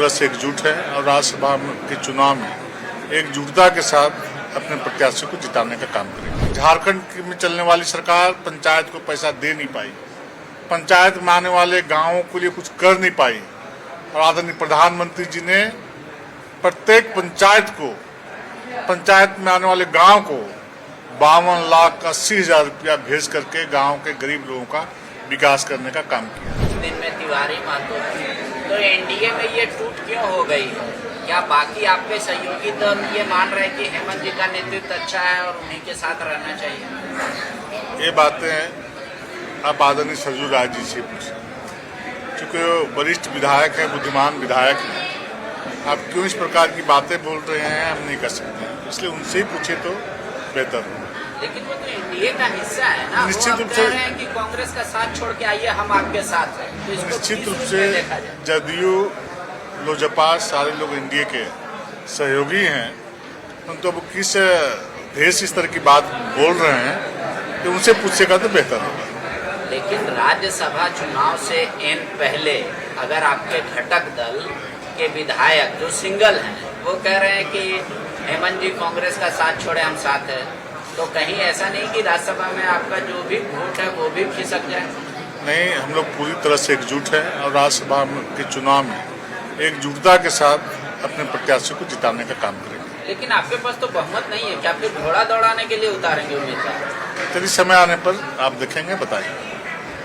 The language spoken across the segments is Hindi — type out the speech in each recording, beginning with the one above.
तरह से एकजुट है और राज्यसभा के चुनाव में एकजुटता के साथ अपने प्रत्याशी को जिताने का काम करेगी। झारखंड में चलने वाली सरकार पंचायत को पैसा दे नहीं पाई, पंचायत में आने वाले गांवों के लिए कुछ कर नहीं पाई और आदरणीय प्रधानमंत्री जी ने प्रत्येक पंचायत में आने वाले गांव को 52,80,000 रुपया भेज करके गांव के गरीब लोगों का विकास करने का काम किया। दिन में तिवारी महतो तो एनडीए में ये टूट क्यों हो गई है? क्या बाकी आपके सहयोगी दल ये मान रहे हैं कि हेमंत जी का नेतृत्व अच्छा है और उन्हीं के साथ रहना चाहिए? ये बातें आप आदरणीय सरजू राय जी से पूछें, चूँकि वो वरिष्ठ विधायक है, बुद्धिमान विधायक है। आप क्यों इस प्रकार की बातें बोल रहे हैं, हम नहीं कर सकते, इसलिए उनसे ही पूछे तो बेहतर होगा। लेकिन वो तो एनडीए का हिस्सा है ना, निश्चित रूप से कह रहे हैं कि कांग्रेस का साथ छोड़ के आइए, हम आपके साथ हैं। तो इसको निश्चित रूप से जदयू लोजपा सारे लोग एनडीए के सहयोगी हैं, तो वो किस देश इस तरह की बात बोल रहे हैं तो उनसे पूछेगा तो बेहतर होगा। लेकिन राज्यसभा चुनाव से इन पहले अगर आपके घटक दल के विधायक जो सिंगल हैं वो कह रहे हैं कि हेमंत जी कांग्रेस का साथ छोड़े, हम साथ हैं, तो कहीं ऐसा नहीं कि राज्यसभा में आपका जो भी वोट है वो भी खिसक जाए? नहीं, हम लोग पूरी तरह से एकजुट हैं और राज्यसभा के चुनाव में एकजुटता के साथ अपने प्रत्याशी को जिताने का काम करेंगे। लेकिन आपके पास तो बहुमत नहीं है, क्या फिर घोड़ा दौड़ाने के लिए उतारेंगे उम्मीदवार? चलिए समय आने पर आप देखेंगे, बताइए।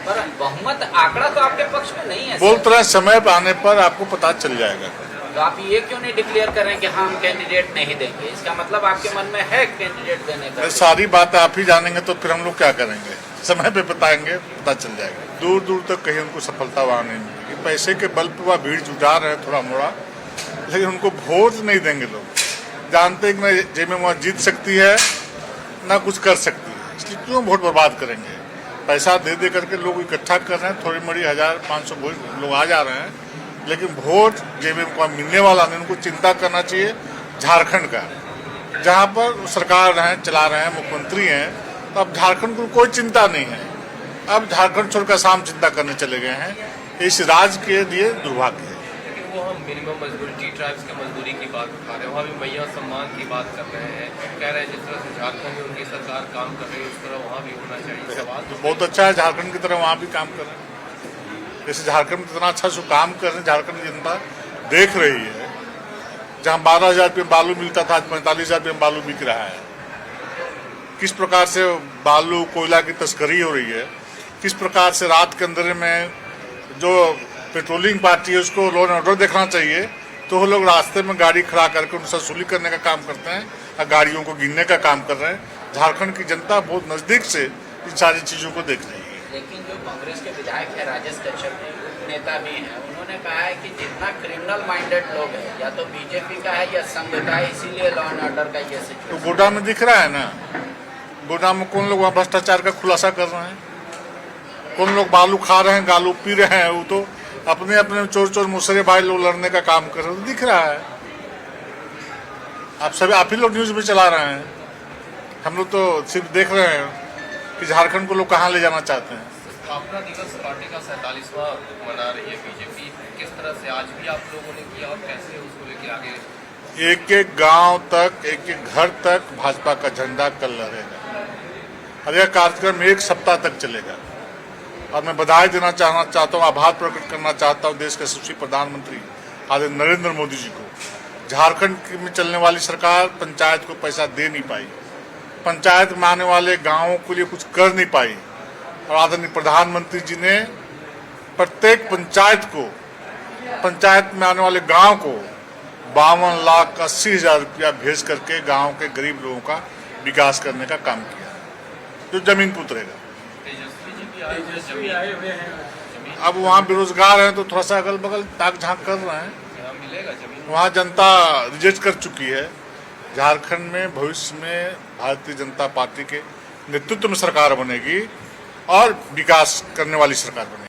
पर बहुमत आंकड़ा तो आपके पक्ष में नहीं है। बोलते रहे, समय आने पर आपको पता चल जाएगा। तो आप ये क्यों नहीं डिक्लेयर कर रहे हैं कि हाँ हम कैंडिडेट नहीं देंगे? इसका मतलब आपके मन में है कैंडिडेट देने का? सारी बात आप ही जानेंगे तो फिर हम लोग क्या करेंगे? समय पे बताएंगे, पता चल जाएगा। दूर दूर तक कहीं उनको सफलता वहाँ नहीं मिलेगी। पैसे के बल पर वह भीड़ जुटा रहे हैं थोड़ा मोड़ा, लेकिन उनको वोट नहीं देंगे लोग। जानते हैं कि जेब में वहाँ जीत सकती है ना कुछ कर सकती है, इसलिए क्यों वोट बर्बाद करेंगे? पैसा दे दे करके लोग इकट्ठा कर रहे हैं, थोड़ी मोड़ी 1,000-500 वोट लोग आ जा रहे हैं, लेकिन वोट जेब में मिलने वाला नहीं। उनको चिंता करना चाहिए झारखंड का, जहाँ पर सरकार है, चला रहे हैं, मुख्यमंत्री हैं, तो अब झारखंड को कोई चिंता नहीं है। अब झारखंड छोड़कर असम चिंता करने चले गए हैं, इस राज्य के लिए दुर्भाग्य है। लेकिन वो हम मिनिमम मजदूरी, टी ट्राइब्स की मजदूरी की बात उठा रहे हैं, वहाँ भी मैया सम्मान की बात कर रहे हैं, कह रहे हैं जिस तरह से झारखंड में उनकी सरकार काम कर रही है उस तरह वहाँ भी होना चाहिए। सवाल तो बहुत अच्छा है, झारखंड की तरह वहाँ भी काम कर रहे हैं। जैसे झारखंड में इतना अच्छा काम कर रहे हैं, झारखंड की जनता देख रही है। जहाँ 12,000 रुपये बालू मिलता था, आज 45,000 रुपये बालू बिक रहा है। किस प्रकार से बालू कोयला की तस्करी हो रही है, किस प्रकार से रात के अंदर में जो पेट्रोलिंग पार्टी है उसको लॉ एंड ऑर्डर देखना चाहिए, तो वो लोग रास्ते में गाड़ी खड़ा करके उनसे वसूली करने का काम करते हैं और गाड़ियों को गिनने का काम कर रहे हैं। झारखंड की जनता बहुत नज़दीक से इन सारी चीज़ों को देख रही है। लेकिन जो कांग्रेस के विधायक है, राजेश कश्यप नेता भी हैं, उन्होंने कहा है कि जितना क्रिमिनल माइंडेड लोग हैं या तो बीजेपी का है या संघ का है, इसीलिए लॉ एंड ऑर्डर का ये सिचुएशन। तो गोड्डा में दिख रहा है ना, गोड्डा में कौन लोग वहाँ भ्रष्टाचार का खुलासा कर रहे हैं, कौन लोग बालू खा रहे हैं, गालू पी रहे हैं, वो तो अपने अपने चोर चोर मुसरे भाई लोग लड़ने का काम कर रहे हैं, तो दिख रहा है। आप ही लोग न्यूज में चला रहे हैं, हम लोग तो सिर्फ देख रहे हैं कि झारखंड को लोग कहाँ ले जाना चाहते हैं। स्थापना दिवस पार्टी का 47वां मना रही है बीजेपी, किस तरह से आज भी आप लोगों ने किया और कैसे उसको लेके आगे? एक एक गांव तक, एक एक घर तक भाजपा का झंडा कल लहरेगा और यह कार्यक्रम 1 सप्ताह तक चलेगा। और मैं बधाई देना चाहता हूँ, आभार प्रकट करना चाहता हूँ देश के यशस्वी प्रधानमंत्री आदरणीय नरेंद्र मोदी जी को। झारखंड में चलने वाली सरकार पंचायत को पैसा दे नहीं पाई, पंचायत में आने वाले गांवों के लिए कुछ कर नहीं पाई और आदरणीय प्रधानमंत्री जी ने प्रत्येक पंचायत में आने वाले गांव को 52,80,000 रुपया भेज करके गांव के गरीब लोगों का विकास करने का काम किया, जो जमीन पर उतरेगा। तेजस्वी आए हुए हैं, अब वहाँ बेरोजगार हैं तो थोड़ा सा अगल बगल ताक झांक कर रहे हैं, मिलेगा जमीन। वहाँ जनता रिजेक्ट कर चुकी है। झारखंड में भविष्य में भारतीय जनता पार्टी के नेतृत्व में सरकार बनेगी और विकास करने वाली सरकार बनेगी।